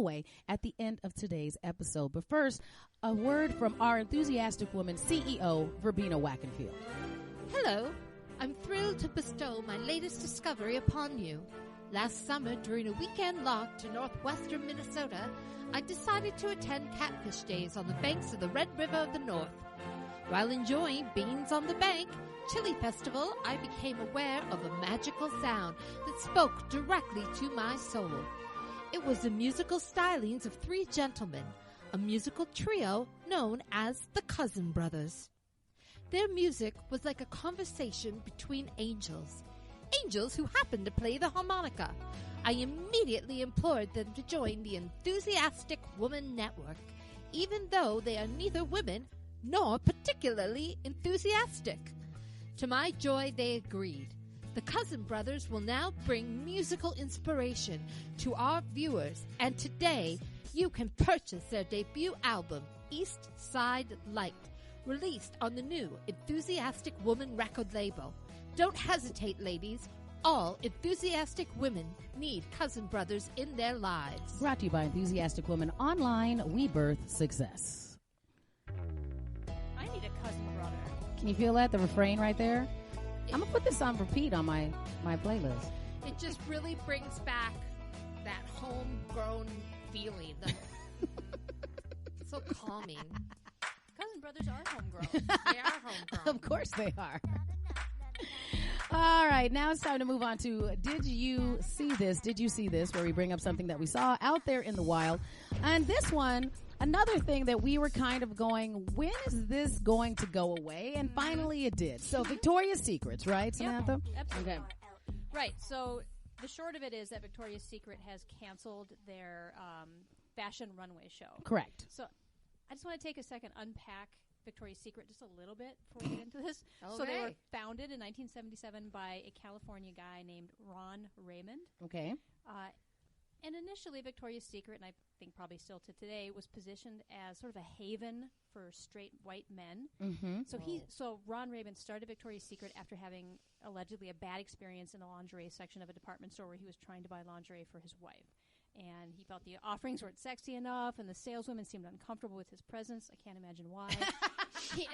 giveaway at the end of today's episode. But first, a word from our enthusiastic woman, CEO, Verbena Wackenfield. Hello. I'm thrilled to bestow my latest discovery upon you. Last summer, during a weekend walk to northwestern Minnesota, I decided to attend Catfish Days on the banks of the Red River of the North. While enjoying beans on the bank, Chili Festival, I became aware of a magical sound that spoke directly to my soul. It was the musical stylings of three gentlemen, a musical trio known as the Cousin Brothers. Their music was like a conversation between angels. Angels who happened to play the harmonica. I immediately implored them to join the Enthusiastic Woman Network, even though they are neither women nor particularly enthusiastic. To my joy, they agreed. The Cousin Brothers will now bring musical inspiration to our viewers, and today you can purchase their debut album, East Side Light, released on the new Enthusiastic Woman record label. Don't hesitate, ladies. All enthusiastic women need Cousin Brothers in their lives. Brought to you by Enthusiastic Women Online, we birth success. I need a cousin brother. Can you feel that? The refrain right there? I'm going to put this on repeat on my playlist. It just really brings back that homegrown feeling. So calming. Cousin brothers are homegrown. They are homegrown. Of course they are. All right, now it's time to move on to Did You See This? Did you see this? Where we bring up something that we saw out there in the wild. And this one, another thing that we were kind of going, when is this going to go away? And finally it did. So Victoria's Secrets, right, Samantha? Yep, absolutely. Okay. Right. So the short of it is that Victoria's Secret has canceled their fashion runway show. Correct. So I just want to take a second, unpack Victoria's Secret just a little bit before we get into this. Okay. So they were founded in 1977 by a California guy named Ron Raymond. Okay. And initially, Victoria's Secret, and I think probably still to today, was positioned as sort of a haven for straight white men. Mm-hmm. So Ron Raymond started Victoria's Secret after having allegedly a bad experience in the lingerie section of a department store where he was trying to buy lingerie for his wife. And he felt the offerings weren't sexy enough, and the saleswomen seemed uncomfortable with his presence. I can't imagine why.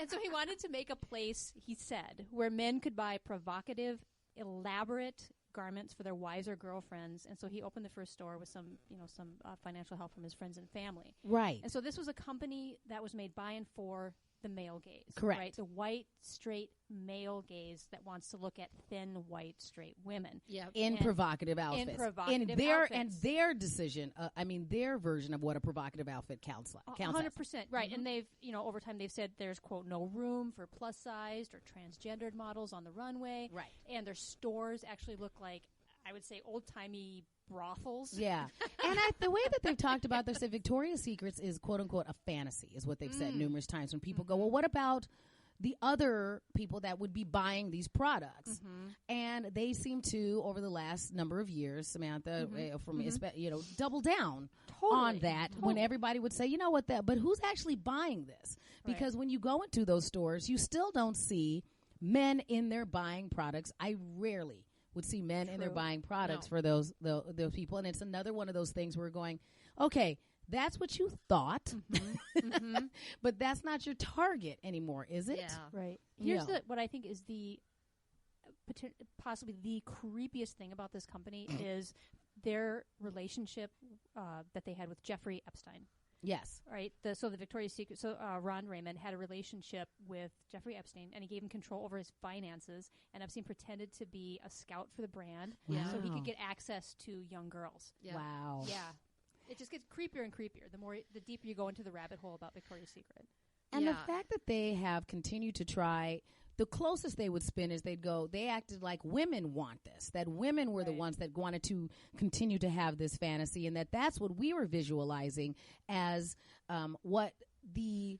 And so he wanted to make a place, he said, where men could buy provocative, elaborate garments for their wives or girlfriends. And so he opened the first store with some financial help from his friends and family. Right. And so this was a company that was made by and for the male gaze. Correct. Right? The white, straight male gaze that wants to look at thin, white, straight women. Yep. In provocative outfits. In provocative outfits. And outfits. their decision, their version of what a provocative outfit counts 100%. Right. Mm-hmm. And they've, over time they've said there's, quote, no room for plus-sized or transgendered models on the runway. Right. And their stores actually look like, I would say, old-timey brothels. Yeah. And the way that they've talked about this, that Victoria's Secrets is, quote unquote, a fantasy, is what they've said numerous times when people go, well, what about the other people that would be buying these products? And they seem to, over the last number of years, Samantha, double down on that when everybody would say, you know what, but who's actually buying this? Because when you go into those stores, you still don't see men in there buying products. I rarely would see men in there buying products for those people. And it's another one of those things where we're going, okay, that's what you thought, but that's not your target anymore, is it? Yeah. Right. Here's what I think is possibly the creepiest thing about this company is their relationship that they had with Jeffrey Epstein. Yes. Right. So the Victoria's Secret. So Ron Raymond had a relationship with Jeffrey Epstein, and he gave him control over his finances. And Epstein pretended to be a scout for the brand, so he could get access to young girls. Yeah. Wow. Yeah. It just gets creepier and creepier the deeper you go into the rabbit hole about Victoria's Secret. And the fact that they have continued to try. The closest they would spin is they acted like women want this, that women were the ones that wanted to continue to have this fantasy, and that's what we were visualizing as what the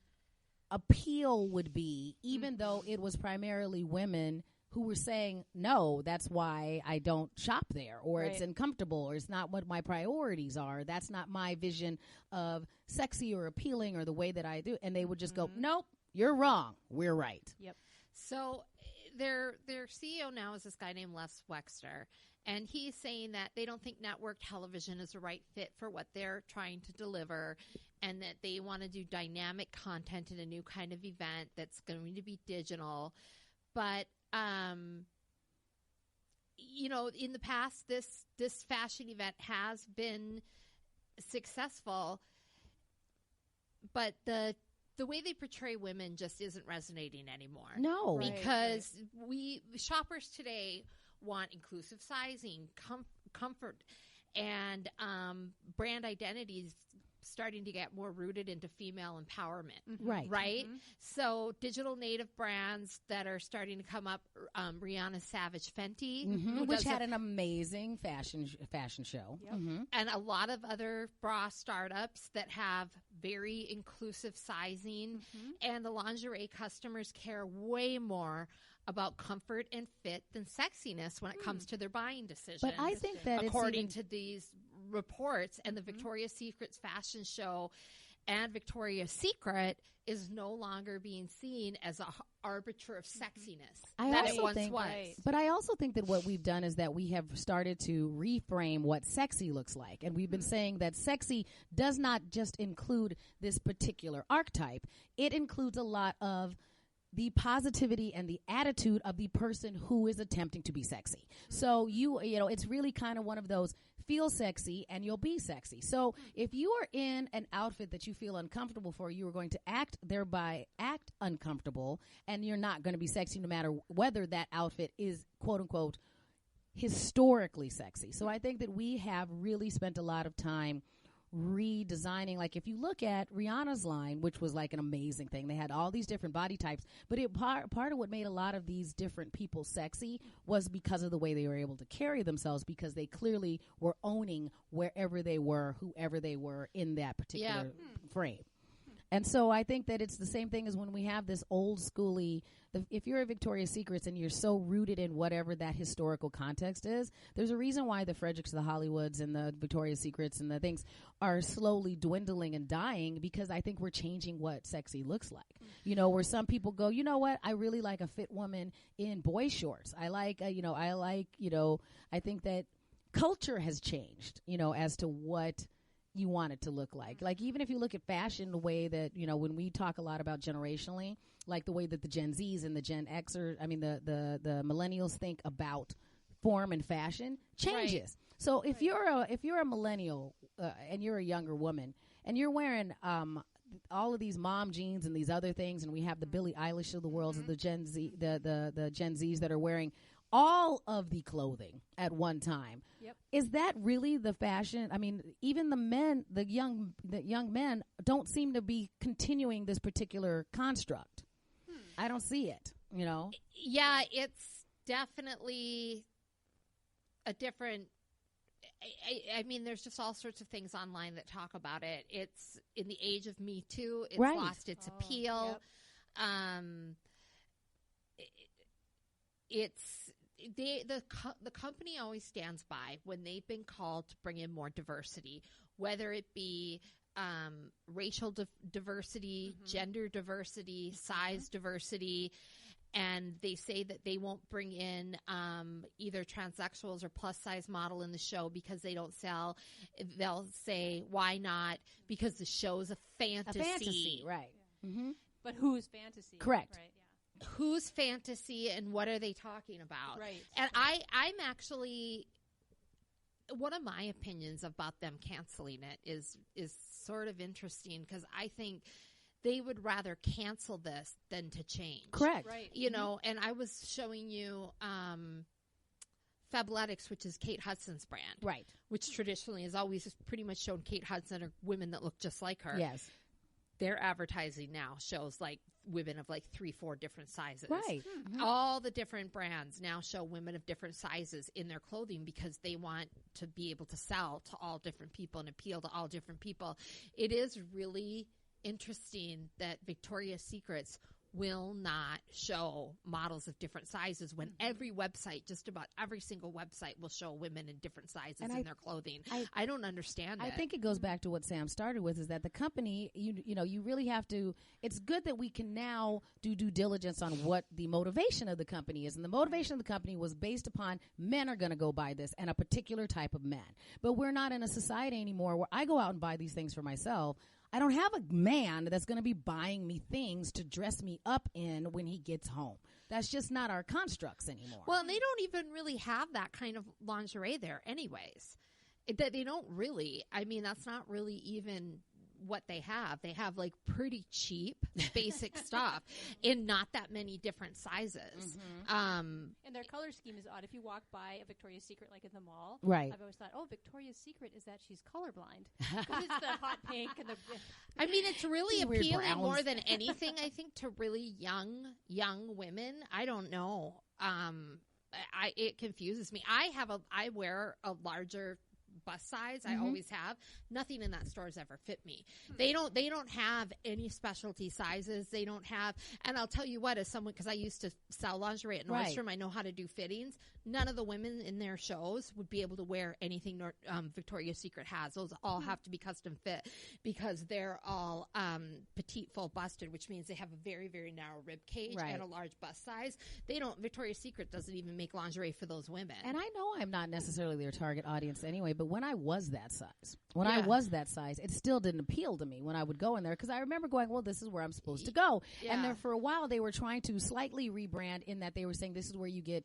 appeal would be, even though it was primarily women who were saying, no, that's why I don't shop there, or it's uncomfortable, or it's not what my priorities are. That's not my vision of sexy or appealing or the way that I do. And they would just go, nope, you're wrong. We're right. Yep. So their CEO now is this guy named Les Wexner, And he's saying that they don't think network television is the right fit for what they're trying to deliver, and that they want to do dynamic content in a new kind of event that's going to be digital. But, you know, in the past, this fashion event has been successful, but the way they portray women just isn't resonating anymore. No. Because shoppers today want inclusive sizing, comfort, and brand identities starting to get more rooted into female empowerment. Right. Mm-hmm. So digital native brands that are starting to come up, Rihanna Savage Fenty, which had an amazing fashion show. Yep. And a lot of other bra startups that have very inclusive sizing, and the lingerie customers care way more about comfort and fit than sexiness when it comes to their buying decisions. But I think that according to these reports, and the Victoria's Secret's fashion show and Victoria's Secret is no longer being seen as an arbiter of sexiness that it once was. But I also think that what we've done is that we have started to reframe what sexy looks like. And we've been saying that sexy does not just include this particular archetype. It includes a lot of the positivity and the attitude of the person who is attempting to be sexy. So you know, it's really kind of one of those feel sexy and you'll be sexy. So if you are in an outfit that you feel uncomfortable for, you are going to act uncomfortable, and you're not going to be sexy no matter whether that outfit is quote unquote historically sexy. So I think that we have really spent a lot of time redesigning. Like if you look at Rihanna's line, which was like an amazing thing, they had all these different body types, but part of what made a lot of these different people sexy was because of the way they were able to carry themselves, because they clearly were owning wherever they were, whoever they were in that particular frame. And so I think that it's the same thing as when we have this old schooly, if you're a Victoria's Secrets and you're so rooted in whatever that historical context is, there's a reason why the Fredericks, the Hollywoods, and the Victoria's Secrets and the things are slowly dwindling and dying, because I think we're changing what sexy looks like. You know, where some people go, you know what, I really like a fit woman in boy shorts. I think that culture has changed, you know, as to what you want it to look like. Like, even if you look at fashion, the way that, you know, when we talk a lot about generationally, like the way that the Gen Zs and the Gen Xers, the millennials think about form and fashion changes. Right. So if you're a millennial and you're a younger woman and you're wearing all of these mom jeans and these other things, and we have the Billie Eilish of the world of the Gen Z, the Gen Zs that are wearing all of the clothing at one time. Yep. Is that really the fashion? I mean, even the young men don't seem to be continuing this particular construct. I don't see it, you know? Yeah, it's definitely a different, I mean, there's just all sorts of things online that talk about it. It's in the age of Me Too. It's lost its appeal. Yep. The company always stands by when they've been called to bring in more diversity, whether it be racial diversity, gender diversity, size diversity, and they say that they won't bring in either transsexuals or plus size model in the show because they don't sell. They'll say, why not? Because the show's a fantasy. A fantasy, right. Yeah. Mm-hmm. But whose fantasy? Correct. Right. Yeah. Whose fantasy and what are they talking about? Right. And I'm actually, one of my opinions about them canceling it is sort of interesting, because I think they would rather cancel this than to change. Correct. Right. You know, and I was showing you Fabletics, which is Kate Hudson's brand. Right. Which traditionally has always just pretty much shown Kate Hudson or women that look just like her. Yes. Their advertising now shows like women of like 3-4 different sizes. Right. Mm-hmm. All the different brands now show women of different sizes in their clothing because they want to be able to sell to all different people and appeal to all different people. It is really interesting that Victoria's Secrets will not show models of different sizes when every website, just about every single website, will show women in different sizes in their clothing. I don't understand it. I think it goes back to what Sam started with, is that the company, you really have to, it's good that we can now do due diligence on what the motivation of the company is. And the motivation of the company was based upon men are going to go buy this and a particular type of men. But we're not in a society anymore where I go out and buy these things for myself. I don't have a man that's going to be buying me things to dress me up in when he gets home. That's just not our constructs anymore. Well, and they don't even really have that kind of lingerie there anyways. They don't really. I mean, that's not really even what they have. They have like pretty cheap basic stuff in not that many different sizes. And their color scheme is odd. If you walk by a Victoria's Secret like in the mall, right, I've always thought, oh, Victoria's Secret is that she's colorblind. Because it's the hot pink and the... I mean, it's really appealing more than anything, I think, to really young women. I don't know. It confuses me. I wear a larger bust size. I always have. Nothing in that store has ever fit me. They don't have any specialty sizes. They don't have, and I'll tell you what, as someone, because I used to sell lingerie at Nordstrom, I know how to do fittings. None of the women in their shows would be able to wear anything Victoria's Secret has. Those all have to be custom fit because they're all petite, full busted, which means they have a very, very narrow rib cage and a large bust size. Victoria's Secret doesn't even make lingerie for those women. And I know I'm not necessarily their target audience anyway, but when I was that size, it still didn't appeal to me when I would go in there, because I remember going, well, this is where I'm supposed to go. And then for a while they were trying to slightly rebrand in that they were saying this is where you get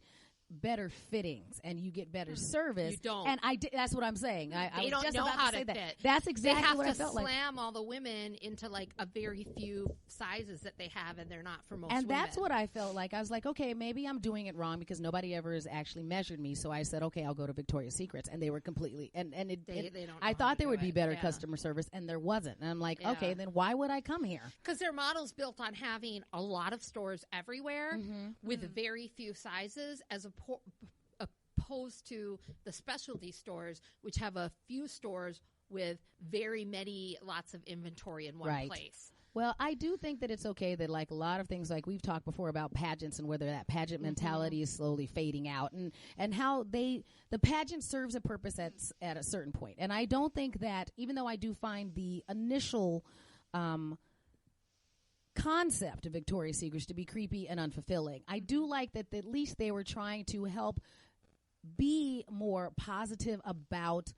better fittings and you get better service. You don't. And that's what I'm saying. They don't know how to fit. That's exactly what I felt like. They have to slam all the women into like a very few sizes that they have, and they're not for most women. And that's what I felt like. I was like, okay, maybe I'm doing it wrong because nobody ever has actually measured me. So I said, okay, I'll go to Victoria's Secrets, and they were completely they don't. I thought there would be better customer service, and there wasn't. And I'm like, okay, then why would I come here? Because their model's built on having a lot of stores everywhere with very few sizes, as opposed to the specialty stores, which have a few stores with lots of inventory in one place. Well, I do think that it's okay that, like, a lot of things, like we've talked before about pageants and whether that pageant mentality is slowly fading out, and how the pageant serves a purpose at a certain point. And I don't think that, even though I do find the initial concept of Victoria's Secret to be creepy and unfulfilling, I do like that at least they were trying to help be more positive about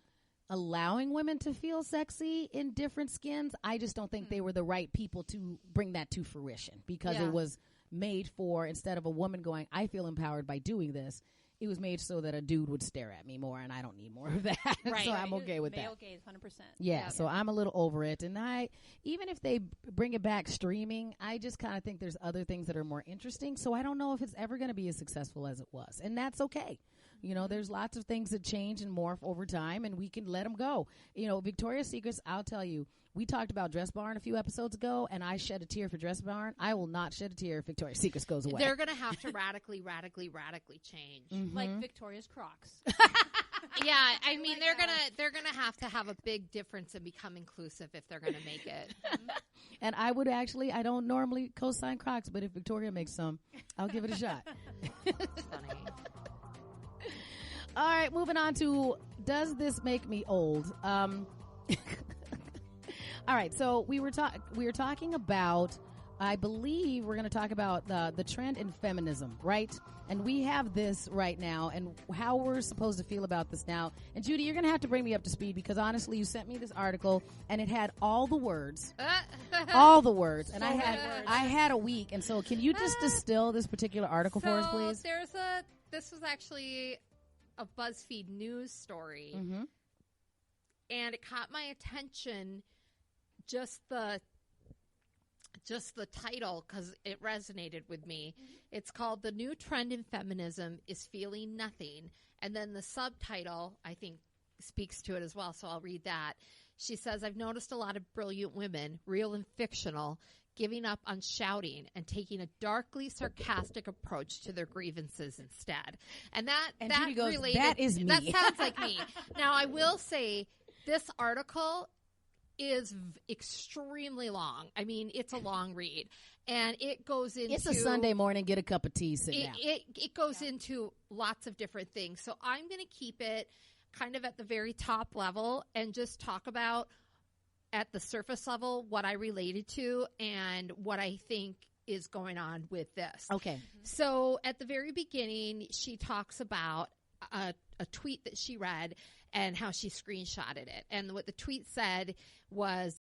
allowing women to feel sexy in different skins. I just don't think they were the right people to bring that to fruition, because it was made for, instead of a woman going, I feel empowered by doing this, it was made so that a dude would stare at me more, and I don't need more of that. So I'm okay with male that. Gaze, 100%. Yeah, so I'm a little over it. And even if they bring it back streaming, I just kind of think there's other things that are more interesting. So I don't know if it's ever going to be as successful as it was. And that's okay. You know, there's lots of things that change and morph over time, and we can let them go. You know, Victoria's Secrets, I'll tell you, we talked about Dress Barn a few episodes ago, and I shed a tear for Dress Barn. I will not shed a tear if Victoria's Secrets goes away. They're going to have to radically change. Like Victoria's Crocs. Yeah, I mean, they're gonna have a big difference and become inclusive if they're gonna make it. And I would actually, I don't normally co-sign Crocs, but if Victoria makes some, I'll give it a shot. That's funny. All right, moving on to, does this make me old? All right, so we were talking about, I believe we're going to talk about the trend in feminism, right? And we have this right now, and how we're supposed to feel about this now. And Judy, you're going to have to bring me up to speed, because honestly, you sent me this article, and it had all the words, and I had a week. And so, can you just distill this particular article for us, please? This was actually a BuzzFeed news story, and it caught my attention. Just the title, because it resonated with me. It's called "The New Trend in Feminism is Feeling Nothing," and then the subtitle, I think, speaks to it as well, so I'll read that. She says, "I've noticed a lot of brilliant women, real and fictional, giving up on shouting and taking a darkly sarcastic approach to their grievances instead." And that Judy goes, related, that is me. That sounds like me. Now, I will say, this article is extremely long. I mean, it's a long read. And it goes into... It's a Sunday morning, get a cup of tea, sit down. It goes into lots of different things. So I'm going to keep it kind of at the very top level and just talk about, at the surface level, what I related to and what I think is going on with this. Okay. So at the very beginning, she talks about a tweet that she read and how she screenshotted it. And what the tweet said was,